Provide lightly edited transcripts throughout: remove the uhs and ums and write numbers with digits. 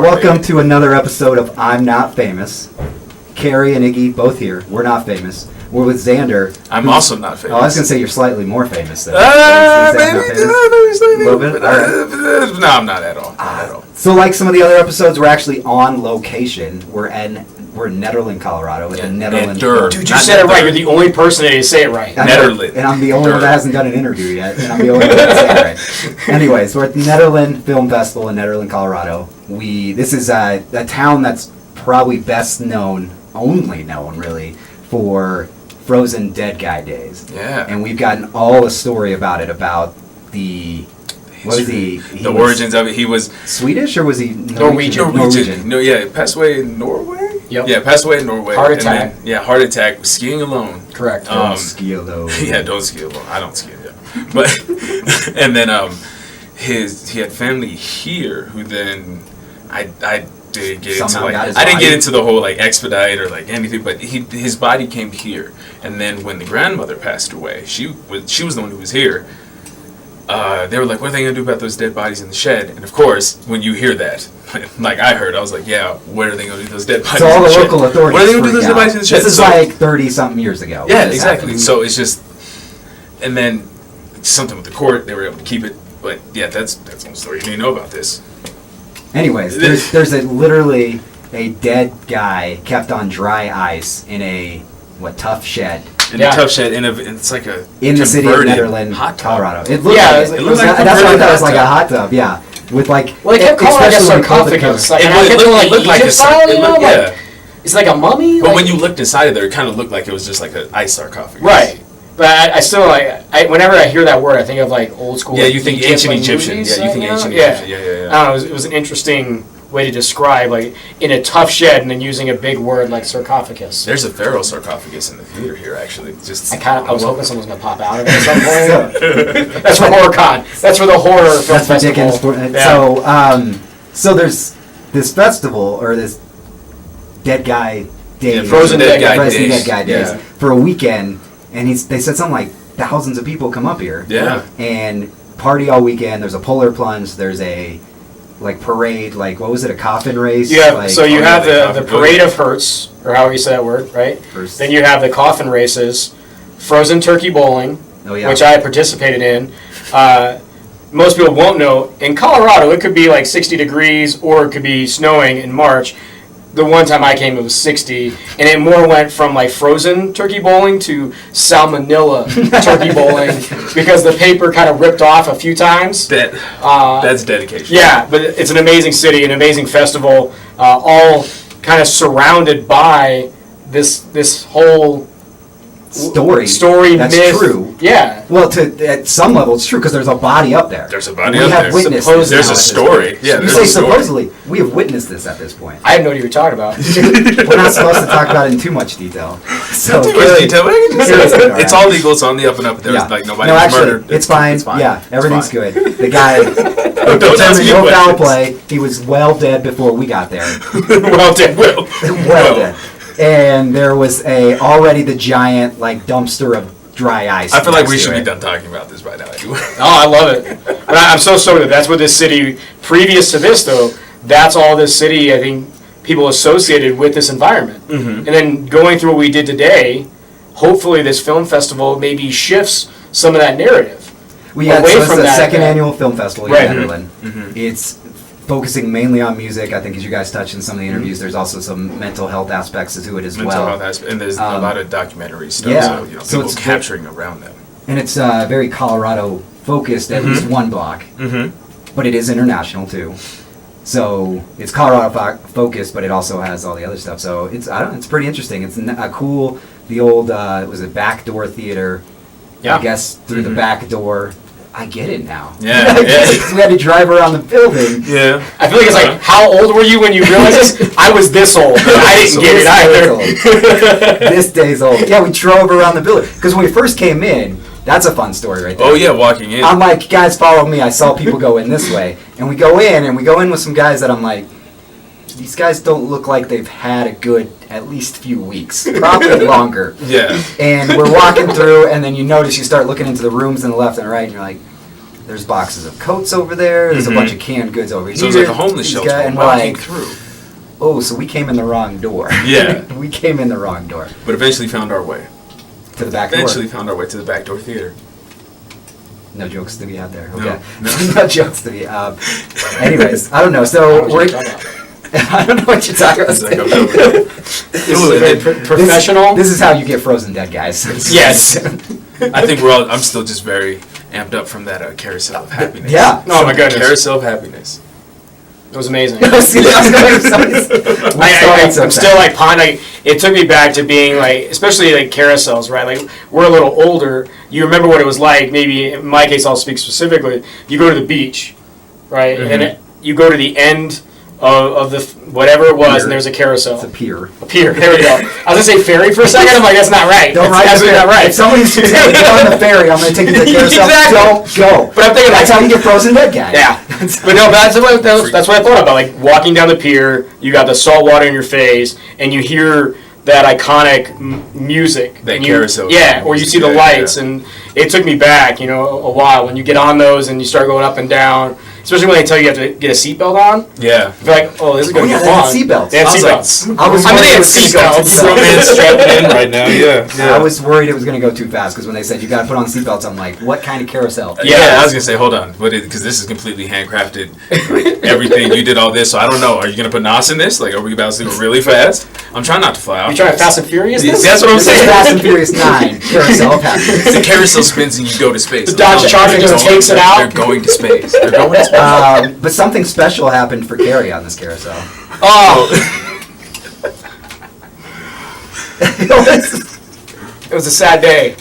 welcome to another episode of I'm Not Famous. Kerry and Iggy, both here. We're not famous. We're with Xander. I'm also not famous. Oh, I was going to say you're slightly more famous, though. Maybe a little bit? No, I'm not at all. Not at all. So like some of the other episodes, we're actually on location. We're in Nederland, Colorado. With the Nederland. Dude, you said it right. You're the only person that didn't say it right. Nederland. And I'm the only one that hasn't done an interview yet. And I'm the only one that didn't say it right. Anyways, we're at the Nederland Film Festival in Nederland, Colorado. This is a town that's probably best known, only known really, for Frozen Dead Guy Days. Yeah. And we've gotten all a story about it, about the... What was he? The origins of it. He was Swedish or was he Norwegian? No, yeah, passed away in Norway. Yep. Yeah, passed away in Norway. Heart attack. And then, heart attack. Skiing alone. Correct. Don't ski alone. Yeah, don't ski alone. I don't ski. Yeah. But and then he had family here who then I didn't get Somehow into got his I didn't body. get into the whole like expedite or like anything, but his body came here, and then when the grandmother passed away, she was the one who was here. They were like, what are they going to do about those dead bodies in the shed? And of course, when you hear that, like I heard, I was like, yeah, what are they going to do with those dead bodies So all in the the shed? local authorities What are they going to do freak with those dead out. bodies in the shed? This is like 30-something years ago. Yeah, when this exactly. happened. So it's just, and then something with the court, they were able to keep it. But yeah, that's the whole story. You didn't know about this. Anyways, there's literally a dead guy kept on dry ice in a, tough shed. In a tough shed, it's like a In the city of converted Nederland, hot tub. Colorado. It looked Yeah, like it it. was- it looked like a That's why I thought it was like a converted hot tub, yeah. With like, Well, they kept calling it like a especially when COVID sarcophagus. comes. Like, It and I kept going, looked like Egypt a style, you know? yeah. Like, it's like a mummy. But like, when you looked inside of there, it kind of looked like it was just like an ice sarcophagus. right. But I still whenever I hear that word, I think of like old school. Yeah, like, you think Egypt, ancient like, Egyptian. movies, Yeah, you think you know? ancient Yeah. Egyptian. Yeah. I don't know. It was an interesting way to describe like in a tough shed and then using a big word like sarcophagus. There's a pharaoh sarcophagus in the theater here, actually. Just I was hoping someone was gonna pop out of it at some point. That's for HorrorCon. That's for the horror film That's festival. ridiculous. Yeah. So there's this festival, or this Dead Guy Days. Yeah, Frozen Dead Guy Frozen Days. Dead Guy Days. Yeah. For a weekend, and they said something like thousands of people come up here. Yeah. And party all weekend. There's a polar plunge. There's a parade, what was it, a coffin race? Yeah, so you have the coffin parade race. of Hertz, or however you say that word, right? First- Then you have the coffin races, frozen turkey bowling, Oh, yeah. which I participated in. Most people won't know, in Colorado it could be like 60 degrees or it could be snowing in March. The one time I came it was 60, and it more went from like frozen turkey bowling to salmonella turkey bowling because the paper kind of ripped off a few times. That's dedication. Yeah, but it's an amazing city, an amazing festival, all kind of surrounded by this whole story that's myth. true. Yeah. Well, at some level, it's true because there's a body up there. There's a body we up have there. witnessed Supposed- this There's now a at this story. point. Yeah, You there's say a story. supposedly. We have witnessed this at this point. I have no idea what you're talking about. We're not supposed to talk about it in too much detail. So Too much detail. It's All all legal. It's on the up and up. There's nobody no, was actually, murdered. it's fine. Yeah, everything's fine. good. The guy, Don't ask me no foul questions. play. He was well dead before we got there. Well done. Well dead. And there was already the giant dumpster of dry ice. I feel like we next to should be it. done talking about this by now. Anyway. Oh, I love it. But I'm so sorry that that's what this city, previous to this though, that's all this city, I think, people associated with this environment. Mm-hmm. And then going through what we did today, hopefully this film festival maybe shifts some of that narrative. We had away so it's from the that, second that- annual film festival Right. in Nederland. It's focusing mainly on music. I think as you guys touched in some of the interviews, there's also some mental health aspects to it as Mental well. health aspect, and there's a lot of documentary stuff. yeah. So, So people it's capturing around them. And it's very Colorado focused, at least one block. But it is international too. So it's Colorado focused, but it also has all the other stuff. So it's pretty interesting. It's cool. The old was it backdoor theater? Yeah. I guess through the back door. I get it now. Yeah, yeah. We had to drive around the building. Yeah. I feel like it's like, how old were you when you realized this? I was this old. I didn't get it either. This day's old. Yeah, we drove around the building because when we first came in. That's a fun story right there. Oh yeah, walking in. I'm like, guys, follow me. I saw people go in this way, and we go in with some guys that I'm like, these guys don't look like they've had a good at least few weeks, probably longer. Yeah. And we're walking through, and then you notice you start looking into the rooms on the left and right, and you're like, there's boxes of coats over there. There's a bunch of canned goods over here. So it was like a homeless shelter. And we're like, oh, so we came in the wrong door. Yeah. We came in the wrong door. But eventually found our way. To the back door. Eventually found our way to the back door theater. No jokes to be had there. No, Okay. no. No jokes to be. Anyways, I don't know. So we're. I don't know what you're talking about. It's like, okay. Professional. This is how you get frozen dead, guys. Yes. I think I'm still just very amped up from that carousel of happiness. Yeah. Oh my goodness. Carousel of happiness. It was amazing. See, I'm still like pondering. It took me back to being like, especially like carousels, right? Like we're a little older. You remember what it was like. Maybe in my case, I'll speak specifically. You go to the beach, right, and you go to the end of the whatever it was, Pier. and there's a carousel. It's a pier. A pier. There we go. I was gonna say ferry for a second. I'm like, that's not right. Don't That's ride the absolutely ferry. not right. If somebody's saying get on the ferry, I'm going to take you to the carousel. Exactly. Don't go. But I'm thinking That's like, how you get frozen dead, guys. yeah. But no, that's what I thought about. Like walking down the pier, you got the salt water in your face, and you hear that iconic music. That and carousel. Yeah, or you see the Yeah, lights, yeah. and it took me back, a while when you get on those and you start going up and down. Especially when they tell you have to get a seatbelt on. Yeah. You're like, oh, this is going to yeah, be they had fun. seatbelts. They had I was like, seatbelts. I was I mean, they had worried it was gonna go seatbelts. too fast. Romance strapping in right now. Yeah. I was worried it was going to go too fast because when they said you got to put on seatbelts, I'm like, what kind of carousel? Yeah, I was gonna say, hold on, because this is completely handcrafted. Like, everything you did all this, so I don't know. Are you gonna put Nas in this? Like, are we about to go really fast? I'm trying not to fly off. You trying Fast and Furious? That's what I'm This is saying. Fast and Furious 9 carousel of happiness. The carousel spins and you go to space. The Dodge Charger just takes it out. They're going to space. They're going to space. But something special happened for Kerry on this carousel. Oh, it was a sad day.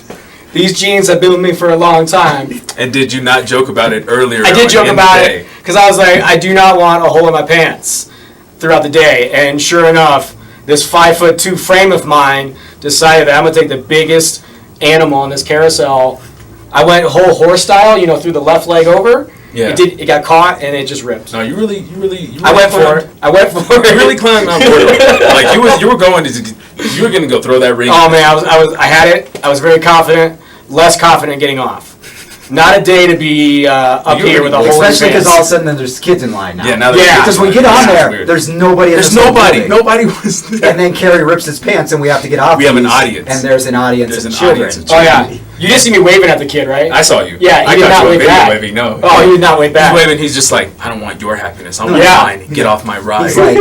These jeans have been with me for a long time. And did you not joke about it earlier? I did joke in the about day? it because I was like, I do not want a hole in my pants throughout the day. And sure enough, this 5'2" frame of mine decided that I'm gonna take the biggest animal on this carousel. I went whole horse style, through the left leg over. Yeah. It got caught and it just ripped. No, you really I went for it. You really climbed Mount Porter. Like you were going to go throw that ring. Oh man, I had it. I was very confident. Less confident getting off. Not a day to be up You're here with a really- hole in your Especially because pants. all of a sudden then there's kids in line now. Yeah, now Yeah. Because we get on there, there's nobody in There's this whole nobody. building. Nobody was there. And then Kerry rips his pants and we have to get off. We have an these, audience. And there's an audience There's of an children. audience of Oh yeah, you didn't see me waving at the kid, right? I saw you. Yeah, I he did got not you a wave video back. waving. No. Oh, he did not wave back. He's waving. He's just like, I don't want your happiness. I want Yeah. mine. Get off my ride. He's like,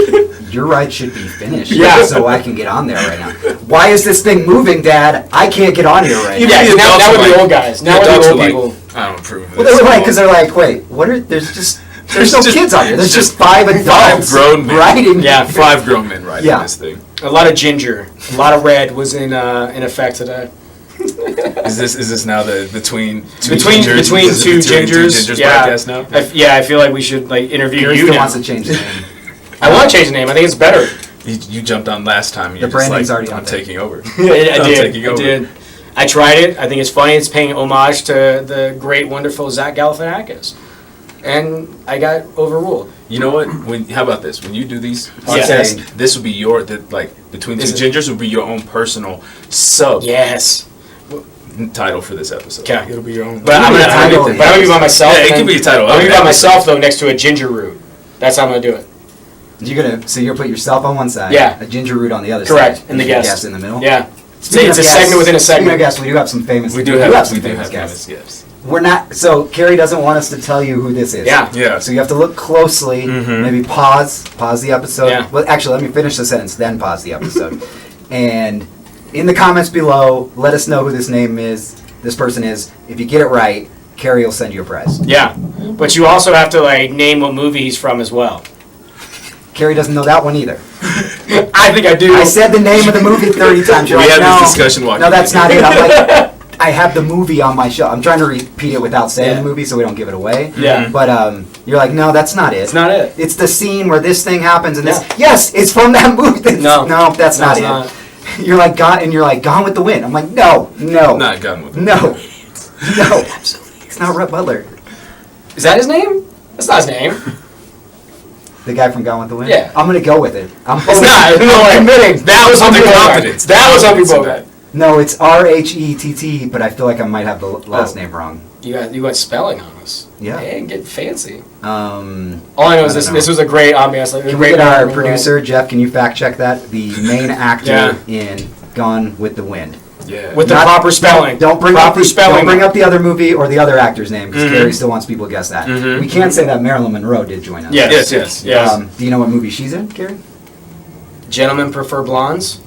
your ride should be finished. Yeah. So I can get on there right now. Why is this thing moving, Dad? I can't get on here right now. Yeah, The now adults we're are the like- old guys. Now the we're adults the are old like, people. I don't approve of Well, this. they were like, because they're like, wait, what are, there's no just- kids on here. There's just 5 adults Five grown men. riding. Yeah. 5 grown men riding Yeah. this thing. A lot of ginger, a lot of red was in effect today. Is this now the between two Between gingers? two Is this the gingers, yeah. podcast now? I feel like we should interview Kerry you still now. wants to change the name. I want to change the name. I think it's better. You jumped on last time. You're The just branding's like, already I'm out there. taking over. I I'm did. taking I over. did. I tried it. I think it's funny. It's paying homage to the great, wonderful Zach Galifianakis, and I got overruled. You know what? How about this? When you do these Yeah. podcasts, this will be your between two Is it- gingers will be your own personal sub Yes. title for this episode. Okay. It'll be your own. But I'm gonna be by myself. Yeah, it and could be a title. I'm gonna be Okay. by myself though, next to a ginger root. That's how I'm gonna do it. So you're gonna put yourself on one side, Yeah. a ginger root on the other Correct, side, and the your guest. in the middle. Yeah. Speaking It's of a guests- segment within a Speaking of segment. guests, we do have some famous. We do have some famous guests. guests. We're not. So Kerry doesn't want us to tell you who this is. Yeah. Yeah. So you have to look closely. Maybe pause the episode. Yeah. Well, actually, let me finish the sentence, then pause the episode. And in the comments below, let us know who this name is. This person is. If you get it right, Kerry will send you a prize. Yeah. But you also have to name what movie he's from as well. Kerry doesn't know that one either. I think I do. I said the name of the movie 30 times. You're We like, had no, this discussion walking no, that's in. not it. I'm like, I have the movie on my show. I'm trying to repeat it without saying Yeah. the movie so we don't give it away. Yeah. But you're like, no, that's not it. It's not it. It's the scene where this thing happens and this. Yeah. Yes, it's from that movie. No. That's No, not it's it. not. You're like Gone with the Wind. I'm like, no. Not Gun with. No. It's not Rhett Butler. Is that his name? That's not his name. The guy from Gone with the Wind. Yeah. I'm gonna go with it. It's not. No, I'm admitting. That was something Confidence. That was something Confidence in about that. No, it's Rhettt, but I feel like I might have the last name wrong. You went spelling on us. Yeah. Hey, get fancy. All Can I know is I don't know. this was a great ambiance. Like, we get our producer, Jeff, can you fact check that? The main actor in Gone with the Wind. Yeah. With the proper spelling. Don't bring proper up spelling. Don't bring up the other movie or the other actor's name because Kerry still wants people to guess that. We can't say that Marilyn Monroe did join us. Yes. Do you know what movie she's in, Kerry? Gentlemen prefer blondes.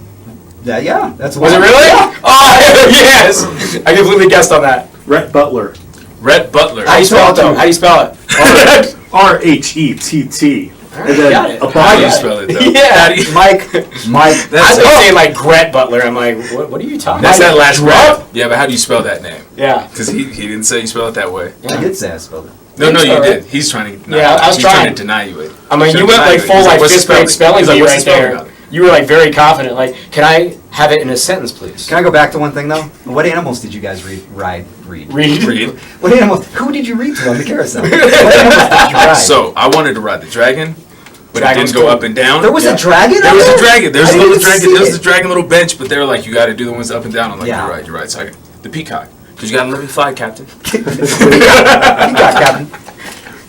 Yeah, that's Was it one. really? Yeah. Oh yes! I completely guessed on that. Rhett Butler. Rhett Butler. How do you spell it though? How do you spell it? R-H-E-T-T. And Got then it. a How do you butler. spell it though? Yeah. How do you- Mike. I That's was saying like Gret Butler. I'm like, what are you talking That's about? that last Drup? rap. Yeah, but how do you spell that name? Yeah. Because he didn't say you spell it that way. I did say I spelled it. No, Think so, you right? did. He's trying to. Yeah, I was he's trying. to deny you it. I mean, Should've you went denied like it. full He's like "What's the fifth grade spelling He's like, bee "What's right the spelling there. on it?" You were like very confident. Like, can I have it in a sentence, please? Can I go back to one thing though? What animals did you guys read? Read. Read. What animals? Who did you read to on the carousel? What animals did you ride? So I wanted to ride the dragon, but Dragon it was didn't go cool. up and down. There was a dragon. There was a dragon. There's I a little didn't dragon. see There was it. a dragon little bench, but they were like, you got to do the ones up and down. I'm like, Yeah. you're right. So I got the peacock. Because you got to let me fly, Captain.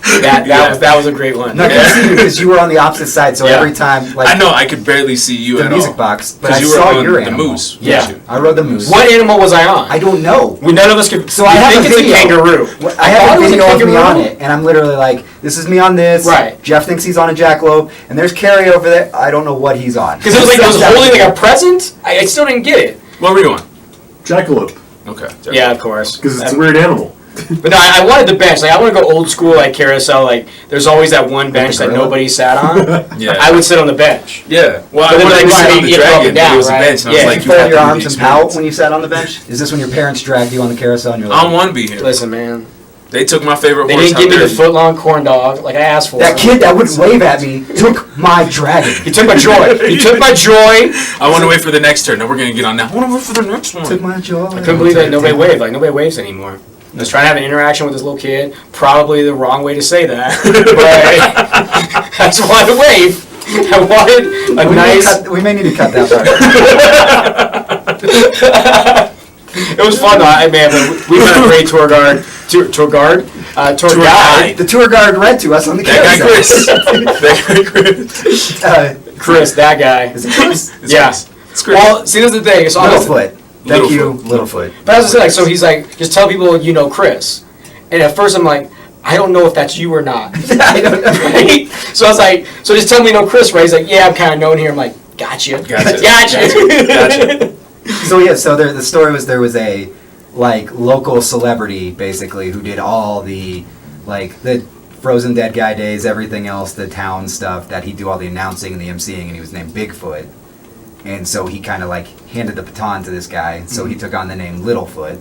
You got Captain. That was a great one. No, I couldn't see you because you were on the opposite side. So Yeah. every time, like I know I could barely see you the at music all. box, but 'Cause I you were saw on your the animal. moose. Yeah. weren't you? I rode the moose. What animal was I on? I don't know. None of us could. So I have think a it's video. a kangaroo. I have thought a it was video of me kangaroo. on it, and I'm literally like, "This is me on this." Right. Jeff thinks he's on a jackalope, and there's Kerry over there. I don't know what he's on. Because it was holding like a present. I still didn't get it. What were you on? Jackalope. Okay. Yeah, of course. Because it's a weird animal. But no, I wanted the bench. Like I want to go old school, like carousel. Like there's always that one bench that gorilla? nobody sat on. Yeah. I would sit on the bench. Yeah. Well, But I then, wanted like, to sit right, on the you get up dragon, and but down, it was right? a bench, and I Yeah. was You like, you Fold have your to do arms the and pout experience. when you sat on the bench? Is this when your parents dragged you on the carousel and you're I like, don't want to be here. Listen, man. They took my favorite They horse. didn't give me How the dare you. foot-long corn dog like I asked for. that kid that would wave at me took my dragon. He took my joy. He took my joy. I want to wait for the next turn. No, we're gonna get on now. I want to wait for the next one. Took my joy. I couldn't believe that nobody waved. Like nobody waves anymore. I was trying to have an interaction with this little kid. Probably the wrong way to say that. But I just wanted to wave. I wanted a nice. We may need to cut that part. It was fun though. We've had a great tour guide. guide. The tour guide read to us on the That guy carousel. Chris. That guy Chris. Chris, that guy. Is it Chris? It's Yeah. Chris. It's Chris. Well, see, this is the thing. It's almost. Littlefoot. Thank you, Littlefoot. Littlefoot. But I was just like, so he's like, just tell people you know Chris. And at first I'm like, I don't know if that's you or not. I don't know. Right? So I was like, so just tell me you know Chris, right? He's like, yeah, I'm kind of known here. I'm like, gotcha. Gotcha. Gotcha. So yeah, so the story was there was a like local celebrity basically who did all the like the Frozen Dead Guy days, everything else, the town stuff that he'd do all the announcing and the emceeing, and he was named Bigfoot. And so he kind of like handed the baton to this guy, so he took on the name Littlefoot,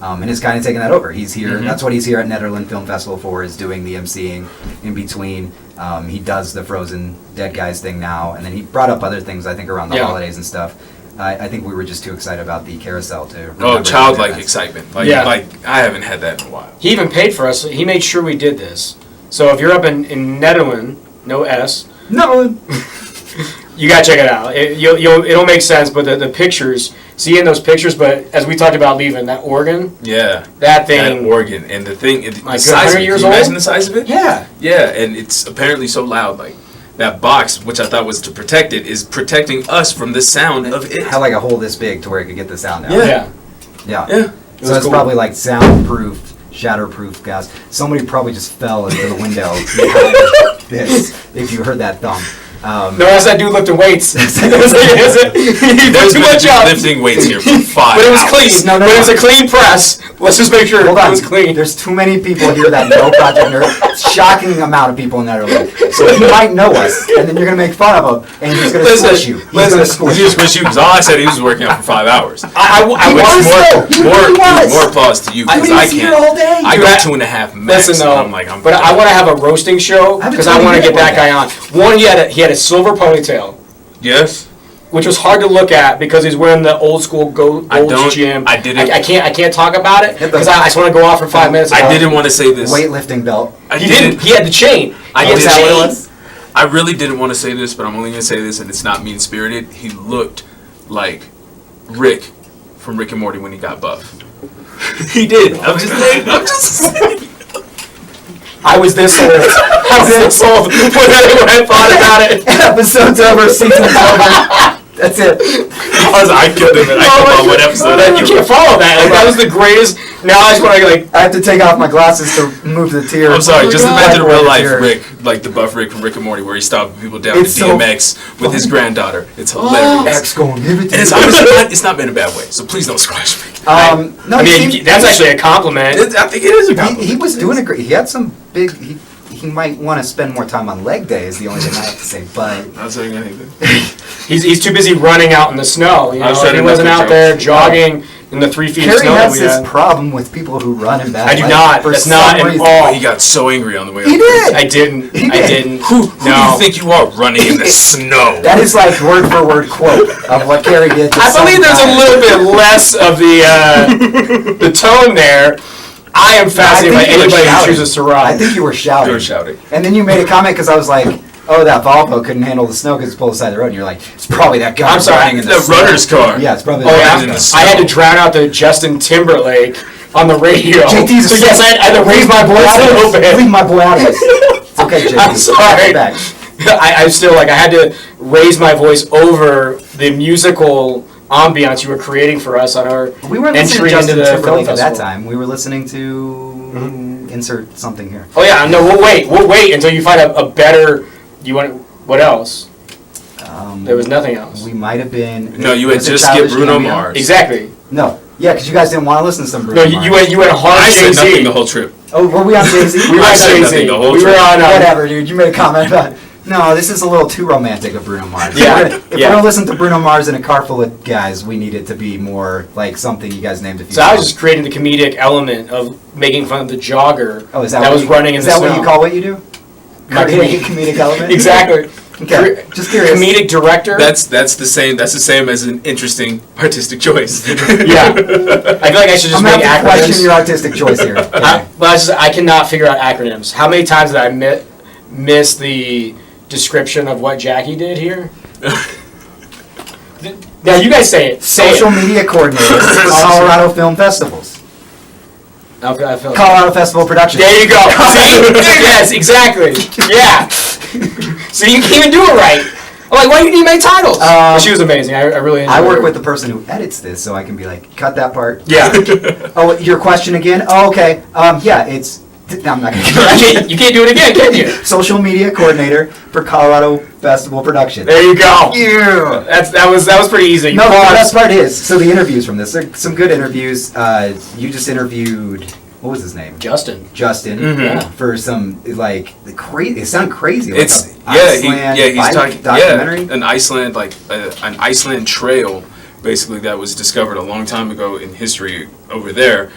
and is kind of taking that over. He's here. That's what he's here at Nederland Film Festival for, is doing the emceeing in between. He does the Frozen Dead Guys thing now, and then he brought up other things I think around the Yeah. holidays and stuff. I think we were just too excited about the carousel to remember Oh, childlike the events. excitement. Like, Yeah. like I haven't had that in a while. He even paid for us. He made sure we did this. So if you're up in Nederland, no S, No. you gotta check it out. It'll make sense. But the pictures, seeing those pictures. But as we talked about leaving, that organ, Yeah. that That thing. organ and the thing, the My size of 100 it. years Can you imagine old? the size of it? Yeah. Yeah, and it's apparently so loud. Like that box, which I thought was to protect it, is protecting us from the sound of it. Had like a hole this big to where it could get the sound out. Yeah. Yeah. Yeah. Yeah. So it's probably like soundproof, shatterproof gas. Somebody probably just fell into the window behind this. If you heard that thump. No, that's that dude lifting weights. He There's did too been much up. lifting weights here for 5 But it was hours. clean. No, But it was a clean press. Let's just make sure Hold it on. was clean. There's too many people here that know Project Nerd. Shocking amount of people in Netherlands. So he might know us, and then you're gonna make fun of him, and he's gonna squish you. He's gonna squish He you. just wish you, because all I said, he was working out for 5 hours. I He Which was, though. He was. more applause to you, because He I was here can't. all day. I Dude, go I- 2.5 max. Listen and though, I'm like, I'm but I want to have a roasting show I because haven't I want to told you get that that guy on. One, he had a silver ponytail, Yes. which was hard to look at because he's wearing the old school Gold's Gym. I didn't- I can't talk about it Hit the- because I just want to go off for 5 minutes. I about didn't want to say this. Weightlifting belt. I He didn't. He had the chain. I He had did the that chain. what it was? I really didn't want to say this, but I'm only going to say this, and it's not mean-spirited. He looked like Rick from Rick and Morty when he got buff. He did. I'm just saying. I was this old. I was this old when I thought about it. Episode's over, season's over. That's it. I killed him and I come on one episode. You can't follow that. Like, that was the greatest. Now I just want to like. I have to take off my glasses to move the tears. I'm sorry, just imagine Like, real life tears. Rick, like the buff Rick from Rick and Morty, where he's stopping people down It's to so DMX with his granddaughter. It's hilarious. X going, give it to And it's me. honestly it's not been a bad way, so please don't squash me. No, I he mean, seemed- that's actually a compliment. I think it is a compliment. he was doing a great. He had some big. He might want to spend more time on leg day. Is the only thing I have to say. But Not saying anything. He's too busy running out in the snow. You I was know, trying if he to wasn't make out a there joke. jogging in the 3 feet of Kerry snow that has we this had. problem with people who run in bad I do light not. for That's some not at reason. all. He got so angry on the way He up. did. I didn't. I didn't. Who do No. you think you are running in the snow? That is like word for word quote of what Kerry did. To I believe there's a some guy. little bit less of the tone there. I am fascinated by I think you were anybody who shouting. chooses to run. I think you were shouting. You were shouting. And then you made a comment because I was like, "Oh, that Volvo couldn't handle the snow because it's pulled aside the road." And you're like, "It's probably that guy I'm sorry, running in the the snow." runner's car. Yeah, it's probably. Oh the yeah, runner's in the car. snow. I had to drown out the Justin Timberlake on the radio. JT's so yes, I had to raise my voice a little Leave bit. my boy out of this. It's okay, JT. I'm sorry. Back. I still like I had to raise my voice over the musical ambiance you were creating for us on our We weren't listening entry to Justin into the film Timberlake at that festival. time. We were listening to insert something here. Oh yeah, no, we'll wait until you find a better. You want what else? There was nothing else. We might have been. No, you had was it just Childish skipped Bruno Gambino? Mars. Exactly. No, yeah, because you guys didn't want to listen to some Bruno No, Mars. you went hard I said nothing Jay-Z. the whole trip. Oh, were we on Jay-Z? We were I on said Jay-Z. nothing the whole We were trip. on Whatever, dude. You made a comment about. No, this is a little too romantic of Bruno Mars. Yeah, If we're yeah. gonna listen to Bruno Mars in a car full of guys, we need it to be more like something you guys named a few. So I was times. just creating the comedic element of making fun of the jogger Oh, is that what was you, running in is the that snow. what you call what you do? My Creating a comedic element. Exactly. Okay. Just curious. Comedic director. That's the same as an interesting artistic choice. Yeah. I feel like I should just I'm make gonna have to question acronyms. your artistic choice here. I cannot figure out acronyms. How many times did I miss the description of what Jackie did here? Now you guys say it. Say Social it. media coordinator for Colorado Film Festivals. I feel Colorado Festival Production. There you go. See? Yes, exactly. Yeah. See, you can't even do it right. I'm like, why do you need my titles? But she was amazing. I really enjoyed I work her. with the person who edits this, so I can be like, cut that part. Yeah. Oh, your question again? Oh, okay. Yeah, it's. I'm not gonna. You can't do it again, can you? Social media coordinator for Colorado Festival Production. There you go. Yeah. That was pretty easy. No, the Paused. best part is, so the interviews from this, they're some good interviews. You just interviewed, what was his name? Justin. Justin. Mhm. Yeah, for some, like, crazy, it sounded crazy. Like It's a yeah, Iceland he's bike talking documentary. an Iceland an Iceland trail, basically that was discovered a long time ago in history over there,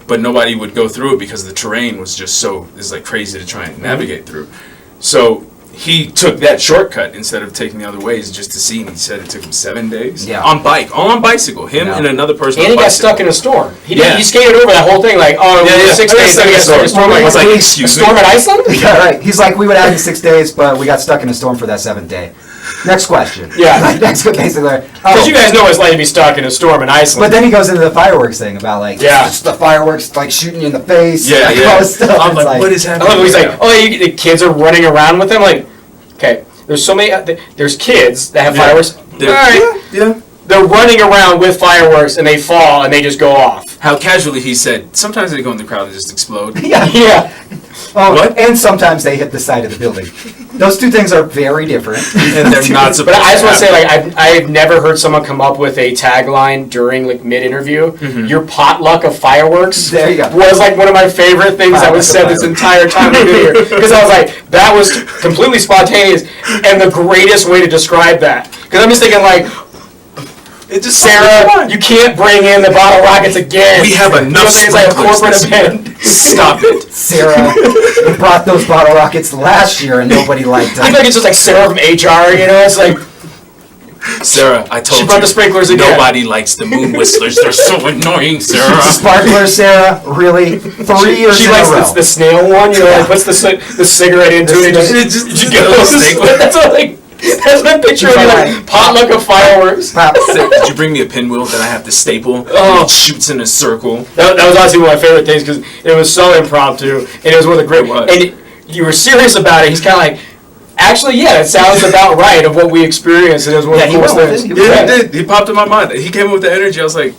but nobody would go through it because the terrain was just so crazy to try and navigate through. So he took that shortcut instead of taking the other ways just to see, and he said it took him 7 days. Yeah. On bike, all on bicycle. Him Yeah. and another person. And on he got bicycle. stuck in a storm. Yeah. He skated over that whole thing like, oh, Yeah, yeah. 6 I got days, stuck then he in a got stuck in a storm. storm. I was like, a excuse me. storm in Iceland? Yeah, right. He's like, we would have 6 days, but we got stuck in a storm for that 7th day. Next question. Yeah. Like, next, basically. Because Oh. you guys know what it's like to be stuck in a storm in Iceland. But then he goes into the fireworks thing about like, Yeah. just the fireworks like shooting you in the face. Yeah, like, yeah. all this stuff. I'm It's like, what is I happening? love when he's right like, oh, the kids are running around with him. Like, okay, there's so many. There's kids that have Yeah. fireworks. They're- All right, yeah. they're running around with fireworks and they fall and they just go off. How casually he said, sometimes they go in the crowd and just explode. Yeah. Yeah, Oh, What? and sometimes they hit the side of the building. Those two things are very different. And they're not supposed but I just want to to say, like, I've never heard someone come up with a tagline during like mid-interview. Your potluck of fireworks. There you go. Was like one of my favorite things that was said Potluck of this entire time we've been here. Because I was like, that was completely spontaneous and the greatest way to describe that. Because I'm just thinking like, It just Sarah, you can't bring in the bottle rockets again. We have enough It's like a sprinklers corporate this year. event. Stop it. Sarah, you brought those bottle rockets last year and nobody liked I feel them. like it's just like Sarah from HR, you know? It's like, Sarah, I told She brought you, the sprinklers again. nobody likes the moon whistlers. They're so annoying, Sarah. Sparkler, Sarah, really? 3 years she in likes a row. the snail one, you know, like puts the cigarette into it and It just she goes goes. snake one. That's what, like, That's my picture of me, like, potluck of fireworks. Did you bring me a pinwheel that I have to staple? Oh. And it shoots in a circle. That was honestly one of my favorite things because it was so impromptu and it was one of the great. It was. And you were serious about it. He's kind of like, actually, yeah, it sounds about right of what we experienced. And it was one of the he coolest went with things. it. Yeah, he did. He popped in my mind. He came up with the energy. I was like,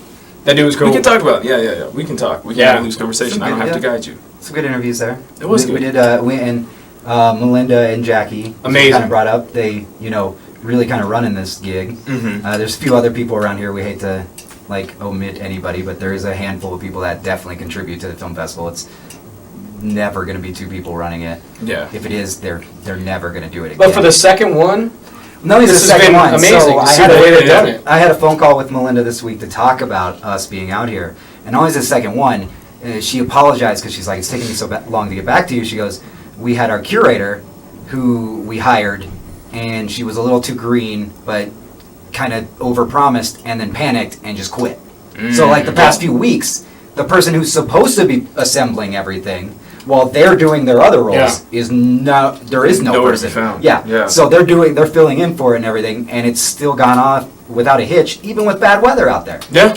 That dude was cool. we can talk about it. Yeah. We can talk. We can have a loose conversation. I don't have to guide you. Some good interviews there. It was we good. did. We and Melinda and Jackie. Amazing. Kind of brought up. They, really kind of running this gig. Mm-hmm. There's a few other people around here. We hate to omit anybody, but there is a handful of people that definitely contribute to the film festival. It's never going to be two people running it. Yeah. If it is, they're never going to do it again. But for the second one, no, he's this the has second been one. amazing So to I see had the way they've done yeah. it. I had a phone call with Melinda this week to talk about us being out here, and always the second one. She apologized because she's like, "It's taking me so long to get back to you." She goes, "We had our curator, who we hired, and she was a little too green, but kind of overpromised, and then panicked and just quit." So like the past few weeks, the person who's supposed to be assembling everything, while they're doing their other roles, Yeah. is no. There is no Nowhere to be person. found. Yeah. Yeah. So they're filling in for it and everything, and it's still gone off without a hitch, even with bad weather out there. Yeah.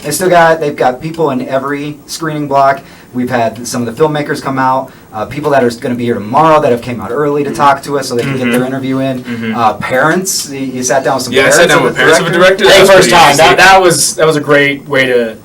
They've got people in every screening block. We've had some of the filmmakers come out, people that are going to be here tomorrow that have came out early to talk to us so they can get their interview in. Parents, you sat down with some Yeah, I parents. sat down of with the parents of a director. I think That was first pretty time interesting. that was a great way to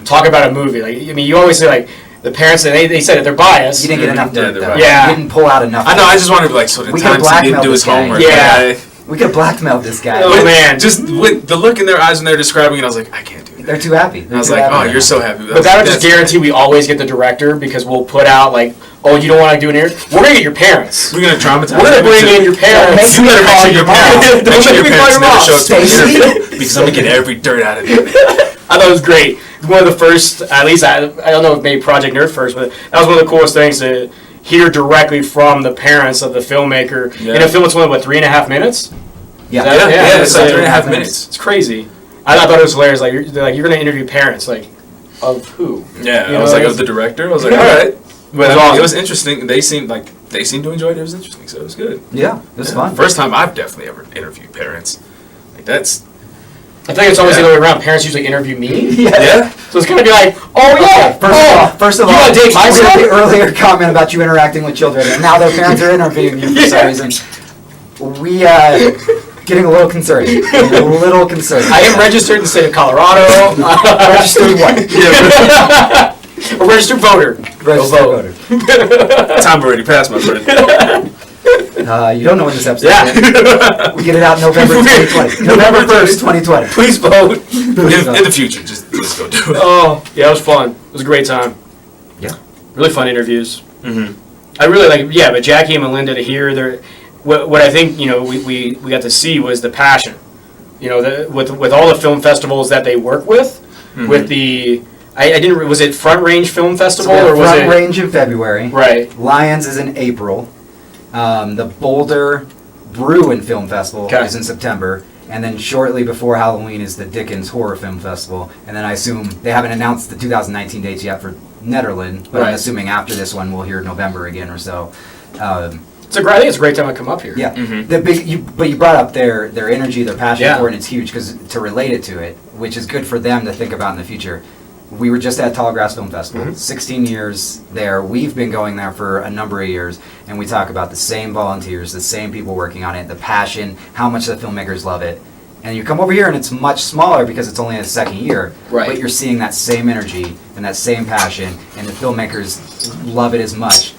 talk about a movie. Like, I mean, you always say like the parents, and they said that they're biased. You didn't get enough Yeah, dirt, they're though. right. Yeah. You didn't pull out enough. I know. I just wanted to be like, so the We could've times he didn't blackmailed do his this guy. homework. Yeah. Like, We could have blackmailed this guy. Oh, man. Just with the look in their eyes when they're describing it, I was like, I can't do that. They're too happy. And I was like, oh, you're so happy. But that would just guarantee we always get the director because we'll put out like, oh, you don't want to do an interview? We're gonna get your parents. We're gonna traumatize. We're gonna bring in your parents. You better make sure your parents. Make sure your parents never show up to an Stacey? interview because I'm gonna get every dirt out of you. I thought it was great. One of the first, at least I don't know if maybe Project Nerd first, but that was one of the coolest things to hear directly from the parents of the filmmaker in a film that's only, 3.5 minutes? Yeah. Yeah, it's like it's 3.5 minutes. It's crazy. I thought it was hilarious. Like, you're going to interview parents. Like, of who? Yeah, You I was know, like, it's- of the director. I was like, all right. But It was awesome. it was interesting. They seemed to enjoy it. It was interesting, so it was good. Yeah, it was fun. First time I've definitely ever interviewed parents. Like that's I think it's always Yeah. the other way around. Parents usually interview me. yeah. So it's going to be like, oh, yeah. First of all, you want to date my we had the son? earlier comment about you interacting with children, and now their parents are interviewing you for some reason. We getting a little concerned. Getting a little concerned. I am registered in the state of Colorado. registered what? A registered voter. Registered voter. Time already passed, my friend. You don't know when this episode Yeah. is. We get it out November 2020. November 1st, 2020. Please vote. In the future, just go do it. Oh, yeah, it was fun. It was a great time. Yeah. Really fun interviews. Mm-hmm. I really but Jackie and Melinda, to hear their, what I think, we got to see was the passion. With all the film festivals that they work with the, I didn't, was it Front Range Film Festival or was Front it? Range in February. Right. Lions is in April. The Boulder Bruin Film Festival is in September. And then shortly before Halloween is the Dickens Horror Film Festival. And then I assume they haven't announced the 2019 dates yet for Nederland, but I'm assuming after this one we'll hear November again or so. I think it's a great time to come up here. Yeah, Mm-hmm. but you brought up their energy, their passion Yeah. for it, and it's huge because to relate it to it, which is good for them to think about in the future. We were just at Tallgrass Film Festival, 16 years there. We've been going there for a number of years, and we talk about the same volunteers, the same people working on it, the passion, how much the filmmakers love it. And you come over here and it's much smaller because it's only the second year, Right. but you're seeing that same energy and that same passion, and the filmmakers love it as much.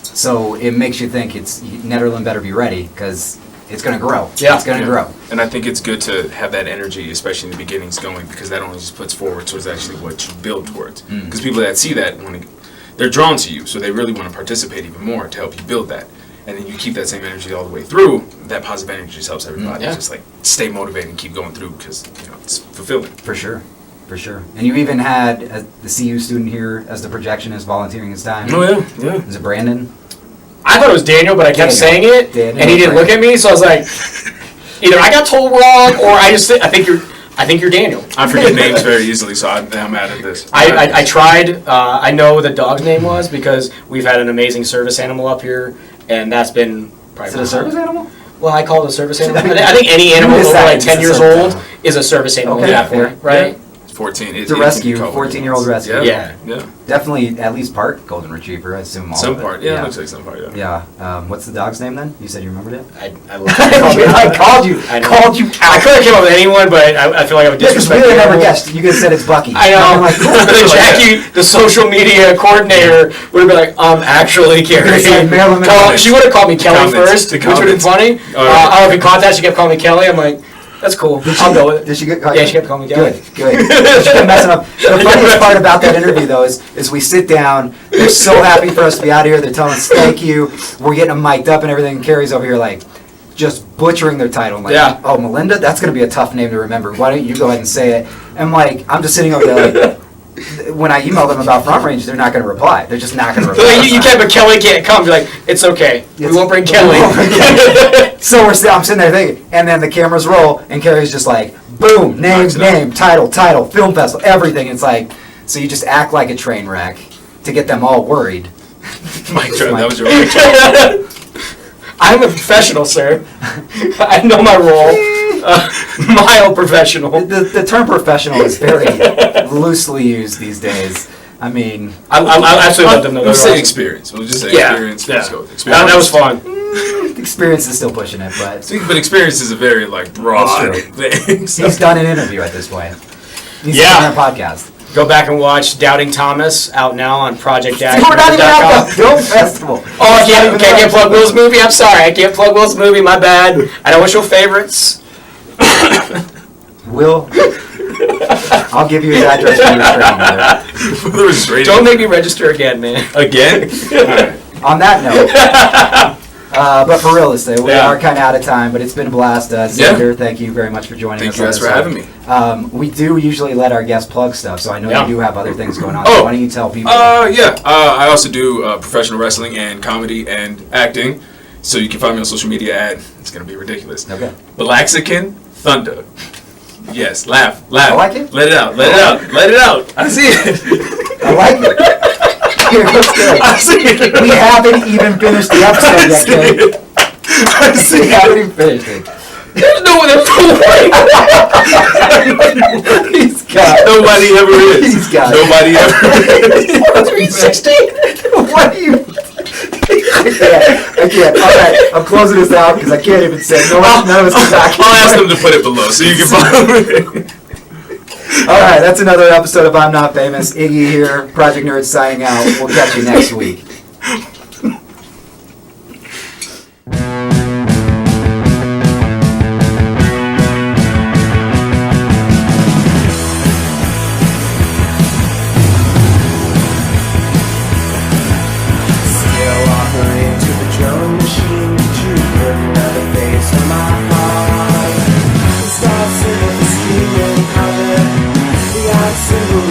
So it makes you think Nederland better be ready because it's going to grow. Yeah. It's going to grow. And I think it's good to have that energy, especially in the beginnings, going because that only just puts forward towards actually what you build towards. Because people that see that they're drawn to you, so they really want to participate even more to help you build that. And then you keep that same energy all the way through. That positive energy just helps everybody just like stay motivated and keep going through because it's fulfilling. For sure. For sure. And you even had the CU student here as the projectionist volunteering his time. Oh yeah. Is it Brandon? I thought it was Daniel, but I kept saying it, Daniel, and he didn't look at me, so I was like, either I got told wrong, or I think you're Daniel. I forget names very easily, so I'm mad at this. I tried. I know what the dog's name was because we've had an amazing service animal up here, and that's been probably. Is it a service animal? Well, I call it a service animal. I think any animal over like 10 years old is a service animal Okay, at that point, fair. right? 14. It's a rescue, 14-year-old rescue. Yeah. Yeah. Definitely at least part golden retriever. I assume all Some of it. part. Yeah, it looks like some part. Yeah. Yeah. What's the dog's name then? You said you remembered it. I called you. I know. Called you. I could have came up with anyone, but I feel like I would Yeah, because disrespect we would the never animal. guessed. You could have said it's Bucky. I know. I'm like, cool. Jackie, the social media coordinator, would have been like, actually, Kerry. It's like Marilyn Monroe. She would have called me Kelly Comments. first, The which would have been funny. Oh, yeah. I don't know if in contact she kept calling me Kelly. I'm like, that's cool. I'll go with it. Did she get? Yeah, she kept calling me Kelly. Good. She kept messing up. The funniest part about that interview, though, is we sit down. They're so happy for us to be out here. They're telling us thank you. We're getting them mic'd up and everything. And Carrie's over here like just butchering their title. I'm like, Yeah. oh, Melinda, that's gonna be a tough name to remember. Why don't you go ahead and say it? And I'm just sitting over there like. When I email them about Front Range, they're not going to reply. They're just not going to reply. Like, you can't, but Kelly can't come. You're like, it's okay. We won't bring Kelly. So I'm sitting there thinking, and then the cameras roll, and Carrie's just like, boom, name, title, film festival, everything. It's like, so you just act like a train wreck to get them all worried. Mic drop. That was your mic drop. I'm a professional, sir. I know my role. Mild professional. The term professional is very loosely used these days. I mean, I absolutely love them though. We'll They're say awesome. experience. We'll just say Yeah. experience. Let's go with That was experience. fun. experience is still pushing it, but But experience is a very broad That's thing. So- he's done an interview at this point. He's Yeah. done a podcast. Go back and watch Doubting Thomas, out now on Project Dash. We're not even out the film festival. Oh, I can't plug Will's movie. I'm sorry, I can't plug Will's movie. My bad. I know what's your favorites. Will, I'll give you his address for your training. Don't make me register again, man. Again? On that note, but for real, we Yeah. are kind of out of time, but it's been a blast. Xander, thank you very much for joining Thank us. you guys for having me. We do usually let our guests plug stuff, so I know Yeah. you do have other things going on. Oh. So why don't you tell people? Yeah. I also do professional wrestling and comedy and acting. So you can find me on social media at, it's going to be ridiculous, Okay. Blaxican Thunder. Yes, laugh. I like it. Let it out. I see it. I like it. Here, let's go. I see it. We haven't even finished the episode yet, Kerry. I see We haven't it. even finished it. There's no way. He's got. Nobody ever is. He's got it. Nobody ever is. 360. What are you? I can't. All right, I'm closing this out because I can't even say none of us can talk. I'll ask them to put it below so you can follow it. All right, that's another episode of I'm Not Famous. Iggy here, Project Nerd signing out. We'll catch you next week. Still offering to the drum machine, looking at the face of my heart. The stars sing with the streaming color, the odd symbol